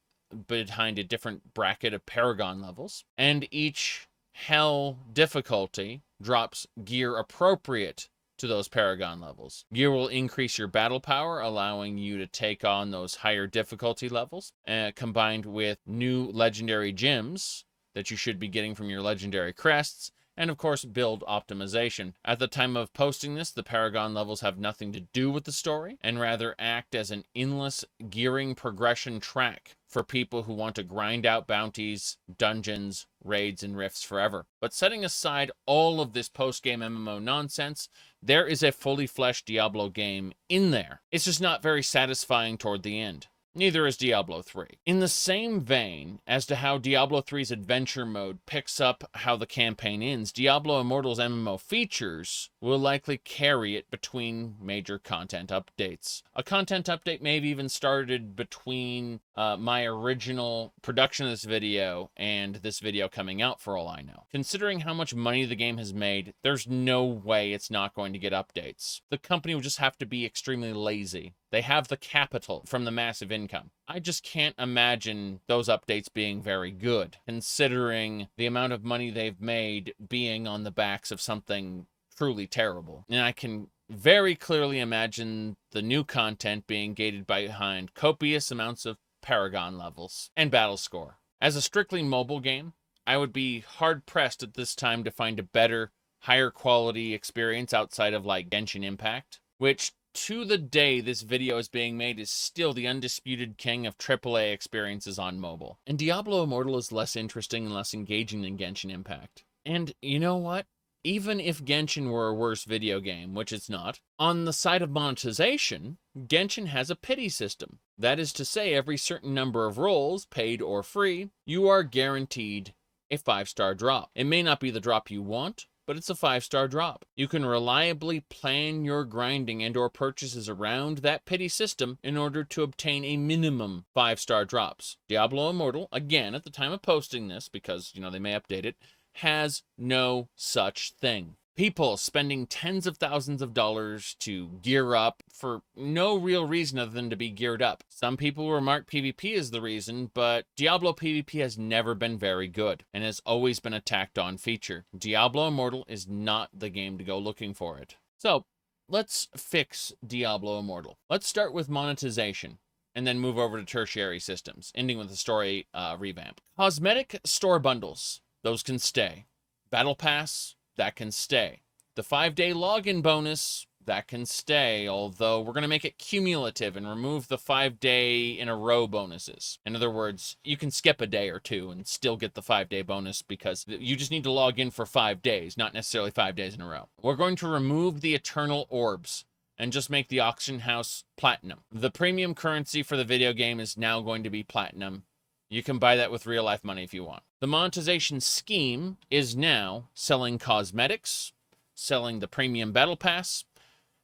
behind a different bracket of Paragon levels, and each Hell difficulty drops gear appropriate to those Paragon levels. Gear will increase your battle power, allowing you to take on those higher difficulty levels, combined with new legendary gems that you should be getting from your legendary crests, and of course build optimization. At the time of posting this, the Paragon levels have nothing to do with the story, and rather act as an endless gearing progression track for people who want to grind out bounties, dungeons, raids, and rifts forever. But setting aside all of this post-game MMO nonsense, there is a fully fleshed Diablo game in there. It's just not very satisfying toward the end. Neither is Diablo 3. In the same vein as to how Diablo 3's adventure mode picks up how the campaign ends, Diablo Immortal's MMO features will likely carry it between major content updates. A content update may have even started between my original production of this video and this video coming out, for all I know. Considering how much money the game has made, there's no way it's not going to get updates. The company will just have to be extremely lazy They have the capital from the massive income. I just can't imagine those updates being very good, considering the amount of money they've made being on the backs of something truly terrible. And I can very clearly imagine the new content being gated behind copious amounts of Paragon levels and battle score. As a strictly mobile game, I would be hard-pressed at this time to find a better, higher quality experience outside of like Genshin Impact, which to the day this video is being made is still the undisputed king of AAA experiences on mobile. And Diablo Immortal is less interesting and less engaging than Genshin Impact. And you know what? Even if Genshin were a worse video game, which it's not, on the side of monetization, Genshin has a pity system. That is to say, every certain number of rolls, paid or free, you are guaranteed a 5-star drop. It may not be the drop you want, but it's a 5-star drop. You can reliably plan your grinding and or purchases around that pity system in order to obtain a minimum 5-star drops. Diablo Immortal, again, at the time of posting this, because, they may update it, has no such thing. People spending tens of thousands of dollars to gear up for no real reason other than to be geared up. Some people remark PvP is the reason, but Diablo PvP has never been very good and has always been a tacked on feature. Diablo Immortal is not the game to go looking for it. So let's fix Diablo Immortal. Let's start with monetization and then move over to tertiary systems, ending with a story revamp. Cosmetic store bundles, those can stay. Battle Pass, that can stay. The 5-day login bonus, that can stay, although we're going to make it cumulative and remove the 5-day in a row bonuses. In other words, you can skip a day or two and still get the 5-day bonus because you just need to log in for 5 days, not necessarily 5 days in a row. We're going to remove the eternal orbs and just make the auction house platinum. The premium currency for the video game is now going to be platinum. You can buy that with real life money if you want. The monetization scheme is now selling cosmetics, selling the premium battle pass,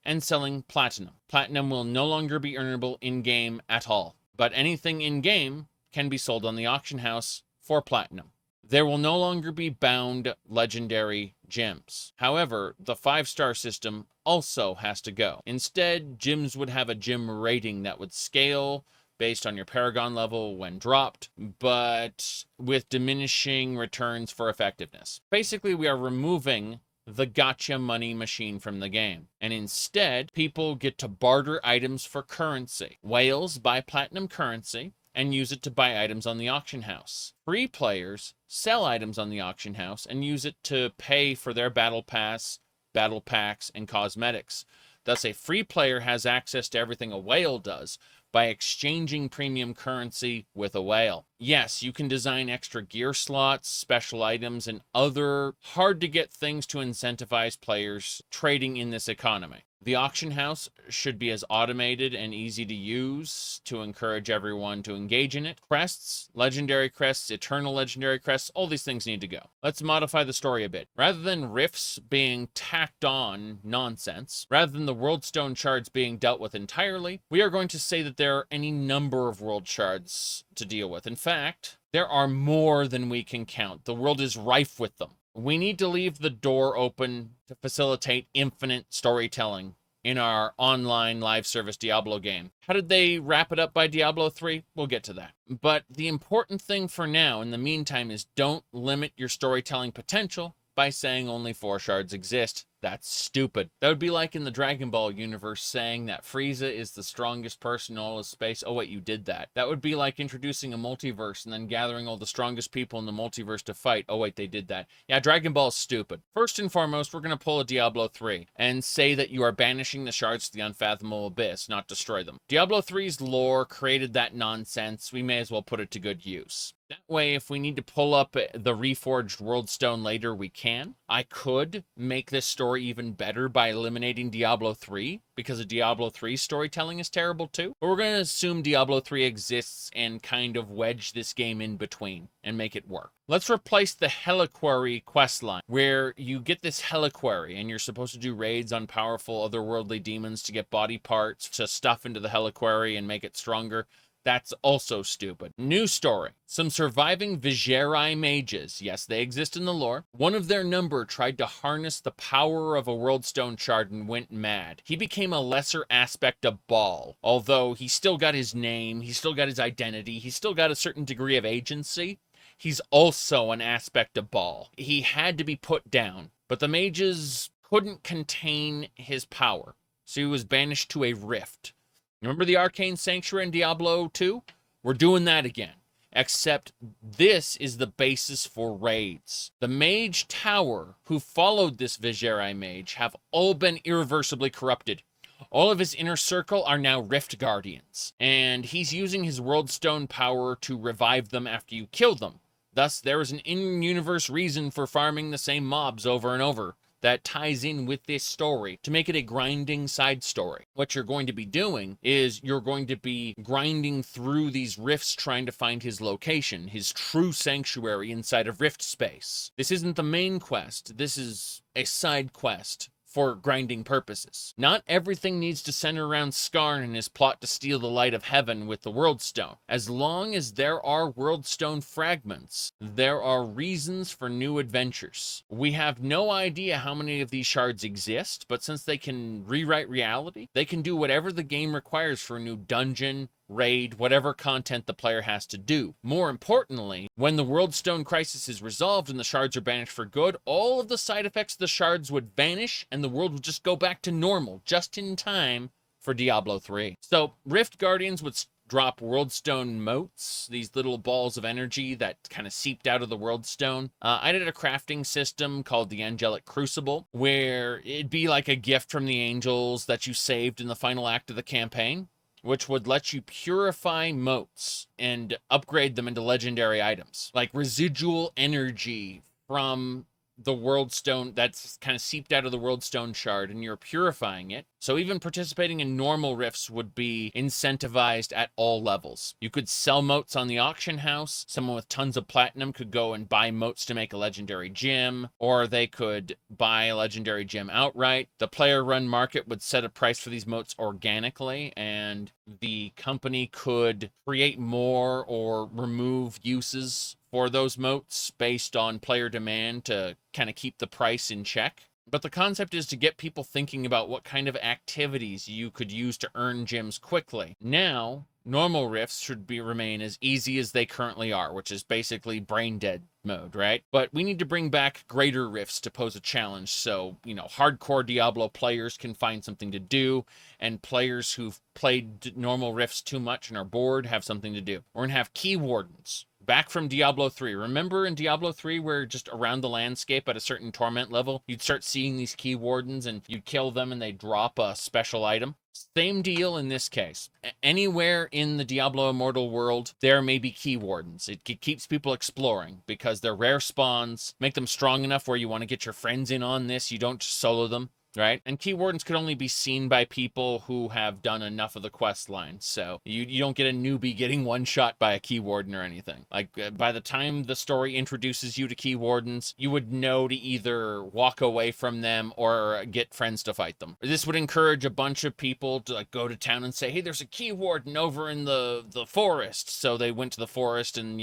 and selling platinum. Platinum will no longer be earnable in-game at all, but anything in-game can be sold on the auction house for platinum. There will no longer be bound legendary gems. However, the 5-star system also has to go. Instead, gems would have a gem rating that would scale based on your Paragon level when dropped, but with diminishing returns for effectiveness. Basically, we are removing the gotcha money machine from the game, and instead, people get to barter items for currency. Whales buy platinum currency and use it to buy items on the auction house. Free players sell items on the auction house and use it to pay for their battle pass, battle packs, and cosmetics. Thus, a free player has access to everything a whale does by exchanging premium currency with a whale. Yes, you can design extra gear slots, special items, and other hard-to-get things to incentivize players trading in this economy. The auction house should be as automated and easy to use to encourage everyone to engage in it. Crests, legendary crests, eternal legendary crests, all these things need to go. Let's modify the story a bit. Rather than rifts being tacked on nonsense, rather than the world stone shards being dealt with entirely, we are going to say that there are any number of world shards to deal with. In fact, there are more than we can count. The world is rife with them. We need to leave the door open to facilitate infinite storytelling in our online live service Diablo game. How did they wrap it up by Diablo 3? We'll get to that. But the important thing for now, in the meantime, is don't limit your storytelling potential by saying only 4 shards exist. That's stupid. That would be like in the Dragon Ball universe saying that Frieza is the strongest person in all of space. Oh wait, you did that. That would be like introducing a multiverse and then gathering all the strongest people in the multiverse to fight. Oh wait, they did that. Yeah, Dragon Ball is stupid. First and foremost, we're going to pull a Diablo 3 and say that you are banishing the shards to the unfathomable abyss, not destroy them. Diablo 3's lore created that nonsense. We may as well put it to good use. That way, if we need to pull up the reforged world stone later, we can. I could make this story even better by eliminating Diablo 3, because of Diablo 3's storytelling is terrible too. But we're going to assume Diablo 3 exists and kind of wedge this game in between and make it work. Let's replace the Heliquary questline, where you get this Heliquary and you're supposed to do raids on powerful otherworldly demons to get body parts to stuff into the Heliquary and make it stronger. That's also stupid. New story. Some surviving Vigeri mages, yes, they exist in the lore. One of their number tried to harness the power of a Worldstone shard and went mad. He became a lesser aspect of Baal, although he still got his name, he still got his identity, he still got a certain degree of agency. He's also an aspect of Baal. He had to be put down, but the mages couldn't contain his power, so he was banished to a rift. Remember the Arcane Sanctuary in Diablo 2? We're doing that again. Except this is the basis for raids. The Mage Tower, who followed this Vigeri mage, have all been irreversibly corrupted. All of his inner circle are now Rift Guardians, and he's using his Worldstone power to revive them after you kill them. Thus, there is an in-universe reason for farming the same mobs over and over that ties in with this story to make it a grinding side story. What you're going to be doing is you're going to be grinding through these rifts trying to find his location, his true sanctuary inside of Rift space. This isn't the main quest. This is a side quest for grinding purposes. Not everything needs to center around Skarn and his plot to steal the light of heaven with the Worldstone. As long as there are Worldstone fragments, there are reasons for new adventures. We have no idea how many of these shards exist, but since they can rewrite reality, they can do whatever the game requires for a new dungeon, raid, whatever content the player has to do. More importantly, when the Worldstone crisis is resolved and the shards are banished for good, all of the side effects of the shards would vanish and the world would just go back to normal, just in time for Diablo 3. So, Rift Guardians would drop Worldstone motes, these little balls of energy that kind of seeped out of the Worldstone. I did a crafting system called the Angelic Crucible, where it'd be like a gift from the angels that you saved in the final act of the campaign, which would let you purify motes and upgrade them into legendary items, like residual energy from the Worldstone that's kind of seeped out of the Worldstone shard, and you're purifying it. So even participating in normal rifts would be incentivized at all levels. You could sell motes on the auction house. Someone with tons of platinum could go and buy motes to make a legendary gem, or they could buy a legendary gem outright. The player-run market would set a price for these motes organically, and the company could create more or remove uses for those motes based on player demand to kind of keep the price in check. But the concept is to get people thinking about what kind of activities you could use to earn gems quickly. Now, normal rifts should remain as easy as they currently are, which is basically brain dead mode, right? But we need to bring back greater rifts to pose a challenge so, hardcore Diablo players can find something to do, and players who've played normal rifts too much and are bored have something to do. We're going to have key wardens. Back from Diablo 3. Remember in Diablo 3 where just around the landscape at a certain torment level, you'd start seeing these key wardens and you'd kill them and they'd drop a special item? Same deal in this case. Anywhere in the Diablo Immortal world, there may be key wardens. It keeps people exploring because they're rare spawns. Make them strong enough where you want to get your friends in on this. You don't just solo them. Right? And key wardens could only be seen by people who have done enough of the quest line. So you don't get a newbie getting one shot by a key warden or anything. Like by the time the story introduces you to key wardens, you would know to either walk away from them or get friends to fight them. This would encourage a bunch of people to go to town and say, hey, there's a key warden over in the forest. So they went to the forest and,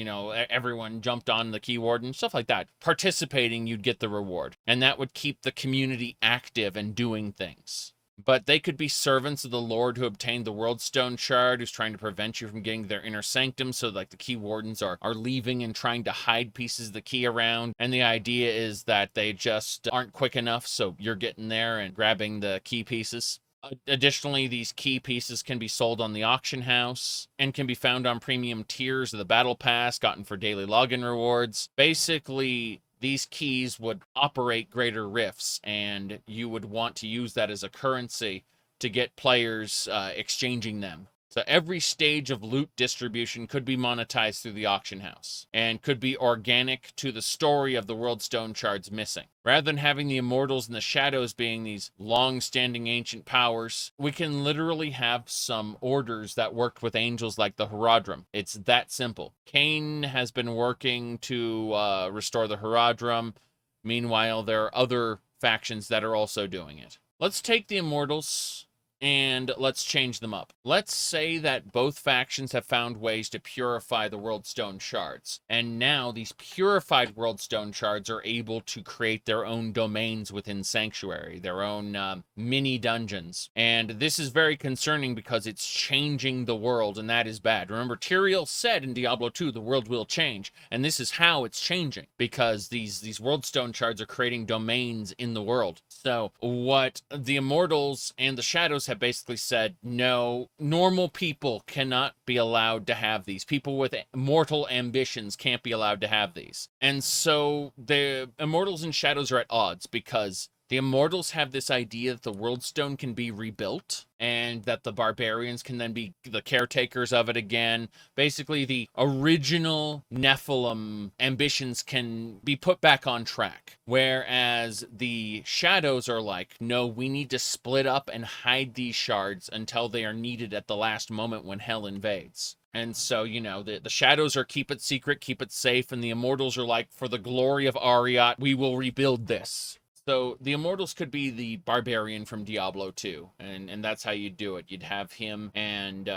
everyone jumped on the key warden, stuff like that. Participating, you'd get the reward. And that would keep the community active and doing things. But they could be servants of the Lord who obtained the Worldstone shard, who's trying to prevent you from getting their inner sanctum, so the key wardens are leaving and trying to hide pieces of the key around, and the idea is that they just aren't quick enough, so you're getting there and grabbing the key pieces. Additionally, these key pieces can be sold on the auction house and can be found on premium tiers of the battle pass, gotten for daily login rewards. Basically, these keys would operate greater rifts, and you would want to use that as a currency to get players exchanging them. So every stage of loot distribution could be monetized through the auction house and could be organic to the story of the Worldstone shards missing. Rather than having the immortals and the shadows being these long-standing ancient powers, we can literally have some orders that worked with angels like the Horadrim. It's that simple. Cain has been working to restore the Horadrim. Meanwhile, there are other factions that are also doing it. Let's take the immortals and let's change them up. Let's say that both factions have found ways to purify the Worldstone shards, and now these purified Worldstone shards are able to create their own domains within Sanctuary, their own mini dungeons. And this is very concerning because it's changing the world, and that is bad. Remember, Tyrael said in Diablo 2, the world will change, and this is how it's changing, because these Worldstone shards are creating domains in the world. So what the Immortals and the Shadows have basically said, no, normal people cannot be allowed to have these. People with mortal ambitions can't be allowed to have these. And so the Immortals and Shadows are at odds, because the Immortals have this idea that the Worldstone can be rebuilt and that the Barbarians can then be the caretakers of it again. Basically, the original Nephilim ambitions can be put back on track. Whereas the Shadows are like, no, we need to split up and hide these shards until they are needed at the last moment when hell invades. And so, you know, the Shadows are keep it secret, keep it safe, and the Immortals are like, for the glory of Ariat, we will rebuild this. So the Immortals could be the Barbarian from Diablo 2, and that's how you'd do it. You'd have him and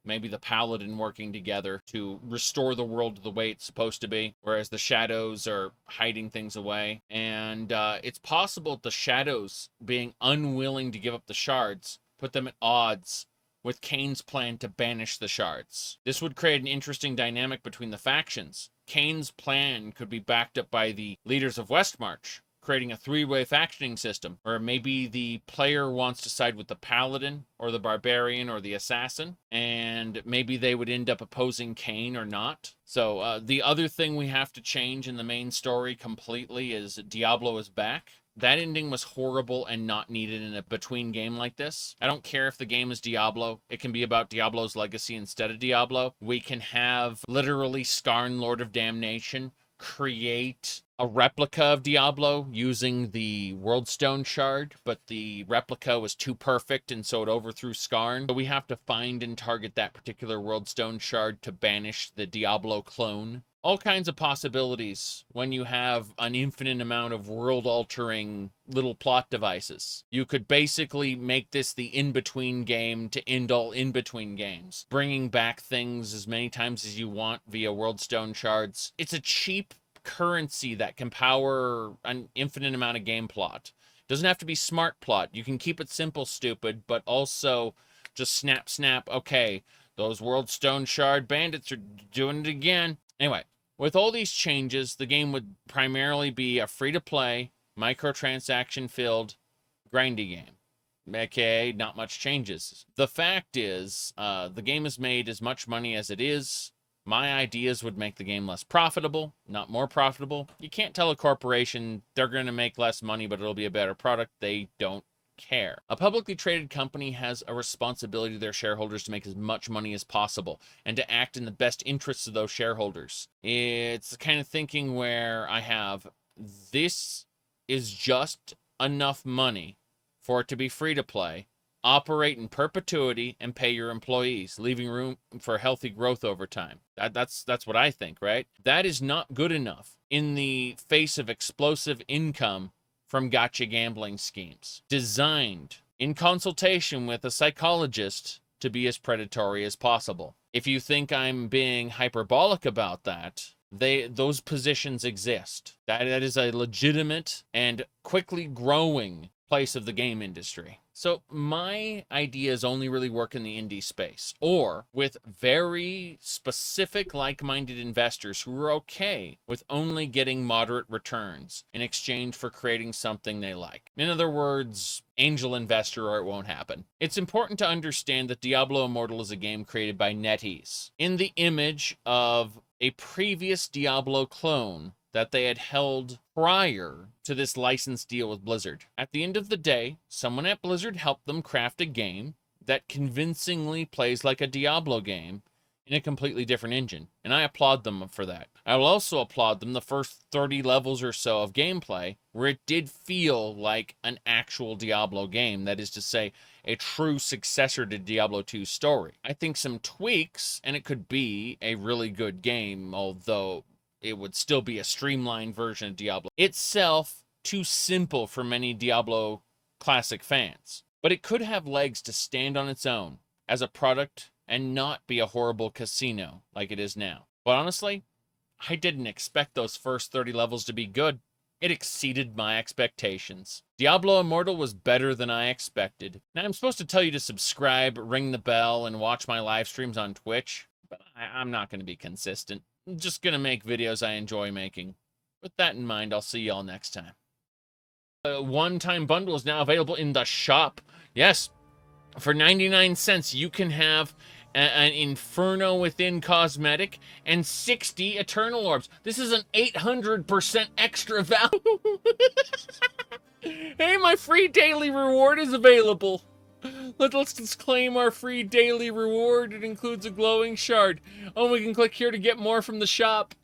maybe the Paladin working together to restore the world to the way it's supposed to be, whereas the Shadows are hiding things away. And it's possible the Shadows, being unwilling to give up the shards, put them at odds with Kane's plan to banish the shards. This would create an interesting dynamic between the factions. Kane's plan could be backed up by the leaders of Westmarch, creating a three-way factioning system, where maybe the player wants to side with the Paladin or the Barbarian or the Assassin, and maybe they would end up opposing Kane or not. So the other thing we have to change in the main story completely is Diablo is back. That ending was horrible and not needed in a between game like this. I don't care if the game is Diablo. It can be about Diablo's legacy instead of Diablo. We can have literally Skarn, Lord of Damnation, create a replica of Diablo using the Worldstone shard, but the replica was too perfect and so it overthrew Skarn. So we have to find and target that particular Worldstone shard to banish the Diablo clone. All kinds of possibilities when you have an infinite amount of world-altering little plot devices. You could basically make this the in-between game to end all in-between games, bringing back things as many times as you want via Worldstone shards. It's a cheap currency that can power an infinite amount of game plot. Doesn't have to be smart plot. You can keep it simple, stupid, but also just snap, snap. Okay, those Worldstone shard bandits are doing it again. Anyway, with all these changes, the game would primarily be a free-to-play, microtransaction-filled, grindy game. Okay, not much changes. The fact is, the game has made as much money as it is. My ideas would make the game less profitable, not more profitable. You can't tell a corporation they're going to make less money, but it'll be a better product. They don't care. A publicly traded company has a responsibility to their shareholders to make as much money as possible and to act in the best interests of those shareholders. It's the kind of thinking where I have, this is just enough money for it to be free to play, operate in perpetuity, and pay your employees, leaving room for healthy growth over time. That's what I think, right? That is not good enough in the face of explosive income from gotcha gambling schemes, designed in consultation with a psychologist to be as predatory as possible. If you think I'm being hyperbolic about that, those positions exist. That is a legitimate and quickly growing place of the game industry. So my ideas only really work in the indie space, or with very specific like-minded investors who are okay with only getting moderate returns in exchange for creating something they like. In other words, angel investor or it won't happen. It's important to understand that Diablo Immortal is a game created by NetEase in the image of a previous Diablo clone that they had held prior to this license deal with Blizzard. At the end of the day, someone at Blizzard helped them craft a game that convincingly plays like a Diablo game in a completely different engine, and I applaud them for that. I will also applaud them the first 30 levels or so of gameplay where it did feel like an actual Diablo game, that is to say, a true successor to Diablo 2's story. I think some tweaks, and it could be a really good game, although it would still be a streamlined version of Diablo itself, too simple for many Diablo classic fans. but it could have legs to stand on its own as a product and not be a horrible casino like it is now. But honestly, I didn't expect those first 30 levels to be good. It exceeded my expectations. Diablo Immortal was better than I expected. Now, I'm supposed to tell you to subscribe, ring the bell, and watch my live streams on Twitch, but I'm not going to be consistent. I'm just going to make videos I enjoy making. With that in mind, I'll see y'all next time. A one-time bundle is now available in the shop. Yes, for 99 cents, you can have an Inferno Within cosmetic and 60 Eternal Orbs. This is an 800% extra value. Hey, my free daily reward is available. Let's just claim our free daily reward. It includes a glowing shard. Oh, we can click here to get more from the shop.